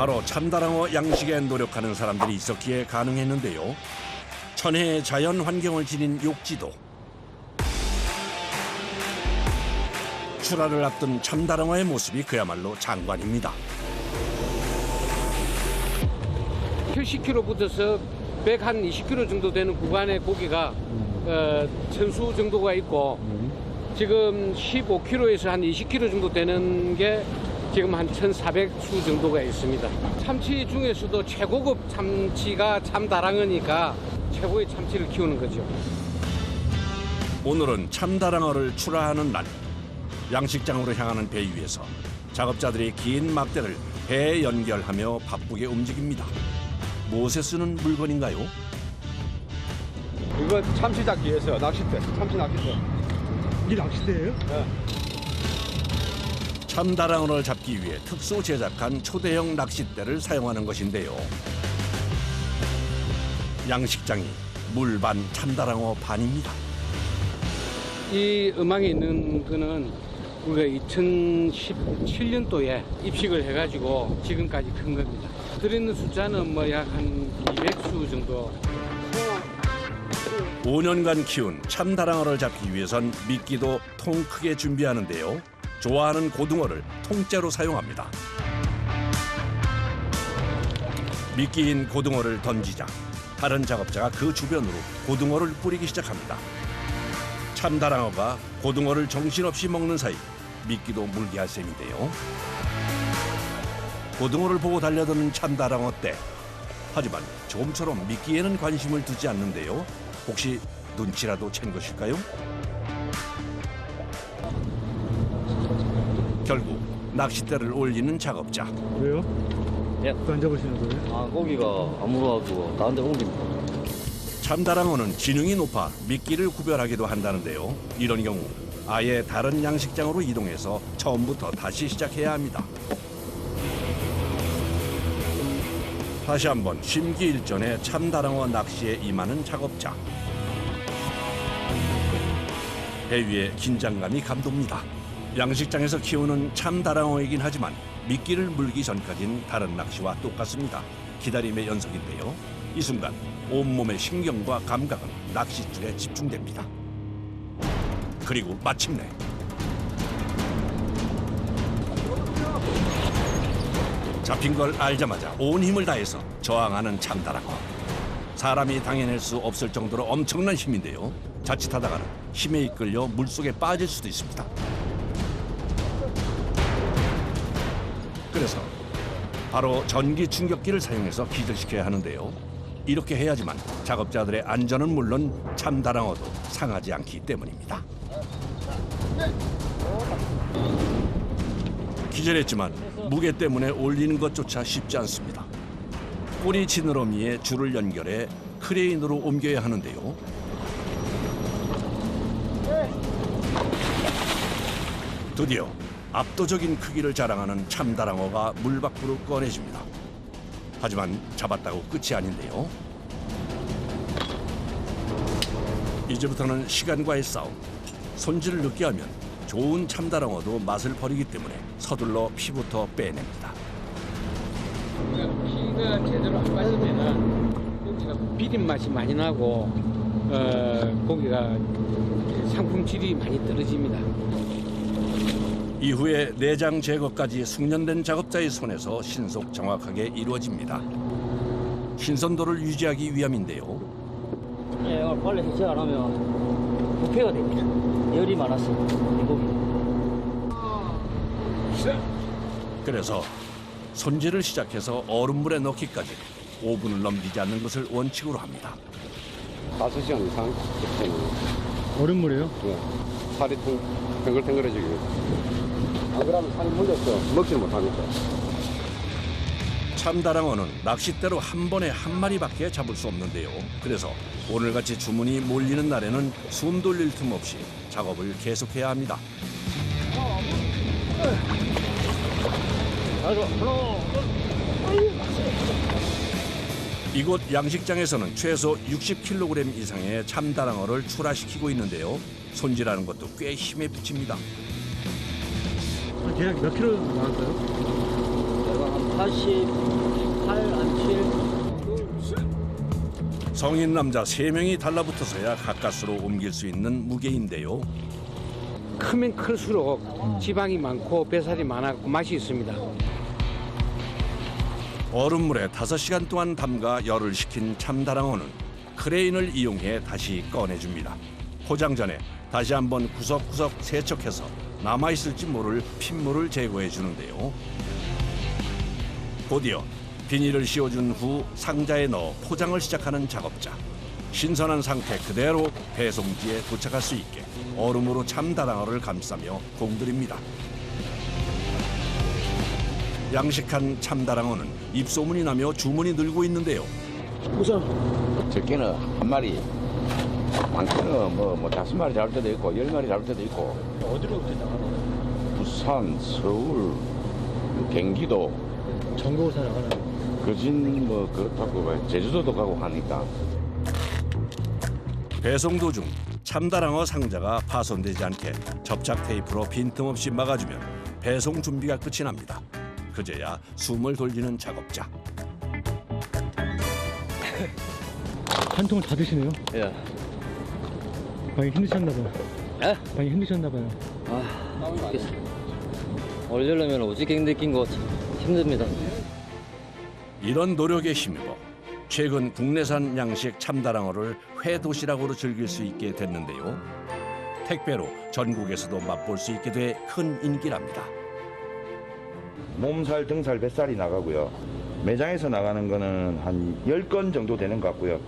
바로 참다랑어 양식에 노력하는 사람들이 있었기에 가능했는데요. 천혜의 자연 환경을 지닌 욕지도, 출하를 앞둔 참다랑어의 모습이 그야말로 장관입니다. 70km부터서 120km 정도 되는 구간의 고기가 천수 정도가 있고 지금 15km에서 한 20km 정도 되는 게 지금 한 1,400수 정도가 있습니다. 참치 중에서도 최고급 참치가 참다랑어니까 최고의 참치를 키우는 거죠. 오늘은 참다랑어를 출하하는 날. 양식장으로 향하는 배 위에서 작업자들이 긴 막대를 배에 연결하며 바쁘게 움직입니다. 무엇에 쓰는 물건인가요? 이거 참치 잡기 위해서 낚싯대, 참치 낚싯대. 이게 낚싯대예요? 네. 참다랑어를 잡기 위해 특수 제작한 초대형 낚싯대를 사용하는 것인데요. 양식장이 물반 참다랑어 반입니다. 이 음악에 있는 거는 우리가 2017년도에 입식을 해가지고 지금까지 큰 겁니다. 들어있는 숫자는 뭐 약 한 200수 정도. 5년간 키운 참다랑어를 잡기 위해선 미끼도 통 크게 준비하는데요. 좋아하는 고등어를 통째로 사용합니다. 미끼인 고등어를 던지자 다른 작업자가 그 주변으로 고등어를 뿌리기 시작합니다. 참다랑어가 고등어를 정신없이 먹는 사이 미끼도 물게 할 셈인데요. 고등어를 보고 달려드는 참다랑어 떼. 하지만 좀처럼 미끼에는 관심을 두지 않는데요. 혹시 눈치라도 챈 것일까요? 결국 낚싯대를 올리는 작업자. 왜요? 예. 또 안 잡으시는 거예요? 아, 고기가 안 물어가지고 다른 데 옮깁니다. 참다랑어는 지능이 높아 미끼를 구별하기도 한다는데요. 이런 경우 아예 다른 양식장으로 이동해서 처음부터 다시 시작해야 합니다. 다시 한번 심기일전에 참다랑어 낚시에 임하는 작업자. 배 위에 긴장감이 감돕니다. 양식장에서 키우는 참다랑어이긴 하지만 미끼를 물기 전까진 다른 낚시와 똑같습니다. 기다림의 연속인데요. 이 순간 온몸의 신경과 감각은 낚싯줄에 집중됩니다. 그리고 마침내 잡힌 걸 알자마자 온 힘을 다해서 저항하는 참다랑어. 사람이 당해낼 수 없을 정도로 엄청난 힘인데요. 자칫하다가는 힘에 이끌려 물속에 빠질 수도 있습니다. 그래서 바로 전기 충격기를 사용해서 기절시켜야 하는데요. 이렇게 해야지만 작업자들의 안전은 물론 참다랑어도 상하지 않기 때문입니다. 기절했지만 무게 때문에 올리는 것조차 쉽지 않습니다. 꼬리 지느러미에 줄을 연결해 크레인으로 옮겨야 하는데요. 드디어 압도적인 크기를 자랑하는 참다랑어가 물 밖으로 꺼내집니다. 하지만 잡았다고 끝이 아닌데요. 이제부터는 시간과의 싸움. 손질을 늦게 하면 좋은 참다랑어도 맛을 버리기 때문에 서둘러 피부터 빼냅니다. 피가 제대로 안 빠지면은 고기가 비린 맛이 많이 나고 고기가 상품 질이 많이 떨어집니다. 이후에 내장 제거까지 숙련된 작업자의 손에서 신속 정확하게 이루어집니다. 신선도를 유지하기 위함인데요. 예, 이걸 빨리 해체 안 하면 부패가 됩니다. 열이 많아서 이 고기. 그래서 손질을 시작해서 얼음물에 넣기까지 5분을 넘기지 않는 것을 원칙으로 합니다. 5시간 이상 되면 얼음물이에요? 살이 탱글탱글해지기 위해서. 안 그러면 살이 물려서 먹지를 못하니까. 참다랑어는 낚싯대로 한 번에 한 마리밖에 잡을 수 없는데요. 그래서 오늘같이 주문이 몰리는 날에는 숨 돌릴 틈 없이 작업을 계속해야 합니다. 이곳 양식장에서는 최소 60kg 이상의 참다랑어를 출하시키고 있는데요. 손질하는 것도 꽤 힘에 부칩니다. 계약 몇 킬로 나왔어요? 내가 한 48, 안칠. 성인 남자 3명이 달라붙어서야 가까스로 옮길 수 있는 무게인데요. 크면 클수록 지방이 많고 뱃살이 많았고 맛이 있습니다. 얼음물에 5시간 동안 담가 열을 식힌 참다랑어는 크레인을 이용해 다시 꺼내줍니다. 포장 전에 다시 한번 구석구석 세척해서 남아있을지 모를 핏물을 제거해 주는데요. 곧이어 비닐을 씌워준 후 상자에 넣어 포장을 시작하는 작업자. 신선한 상태 그대로 배송지에 도착할 수 있게 얼음으로 참다랑어를 감싸며 공들입니다. 양식한 참다랑어는 입소문이 나며 주문이 늘고 있는데요. 적게는 한 마리, 많게는 뭐 5마리 잡을 때도 있고 10마리 잡을 때도 있고. 어디로부터 나가나요? 부산, 서울, 경기도, 전국을 다 나가나요? 거진 뭐 그렇다고 봐요. 제주도도 가고 하니까. 배송 도중 참다랑어 상자가 파손되지 않게 접착 테이프로 빈틈없이 막아주면 배송 준비가 끝이 납니다. 그제야 숨을 돌리는 작업자. 한 통을 다 드시네요. 예. 많이 힘드셨나봐요. 예? 많이 힘드셨나봐요. 모르겠어. 올리려면 오지게 느낀 거 힘듭니다. 이런 노력에 힘입어 최근 국내산 양식 참다랑어를 회 도시락으로 즐길 수 있게 됐는데요. 택배로 전국에서도 맛볼 수 있게 돼 큰 인기랍니다. 몸살, 등살, 뱃살이 나가고요. 매장에서 나가는 거는 한 10건 정도 되는 것 같고요.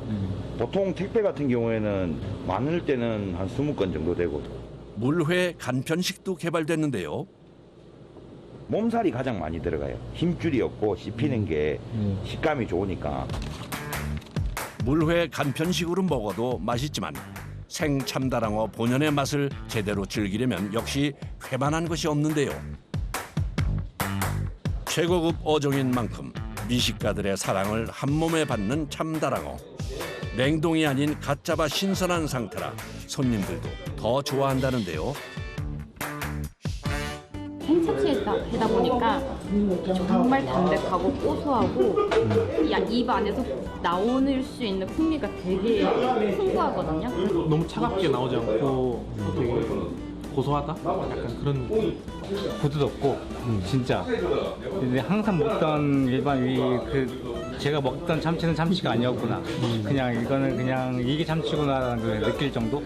보통 택배 같은 경우에는 많을 때는 한 20건 정도 되고. 물회 간편식도 개발됐는데요. 몸살이 가장 많이 들어가요. 힘줄이 없고 씹히는 게 식감이 좋으니까. 물회 간편식으로 먹어도 맛있지만 생 참다랑어 본연의 맛을 제대로 즐기려면 역시 회만한 것이 없는데요. 최고급 어종인 만큼 미식가들의 사랑을 한몸에 받는 참다랑어. 냉동이 아닌 갓 잡아 신선한 상태라 손님들도 더 좋아한다는데요. 생채취다 보니까 정말 담백하고 고소하고 입 안에서 나오는 수 있는 풍미가 되게 풍부하거든요. 너무 차갑게 나오지 않고 되게 고소하다? 약간 그런 느낌. 부드럽고 진짜 근데 항상 먹던 일반 제가 먹던 참치는 참치가 아니었구나. 그냥 이거는 그냥 이게 참치구나라는 걸 느낄 정도?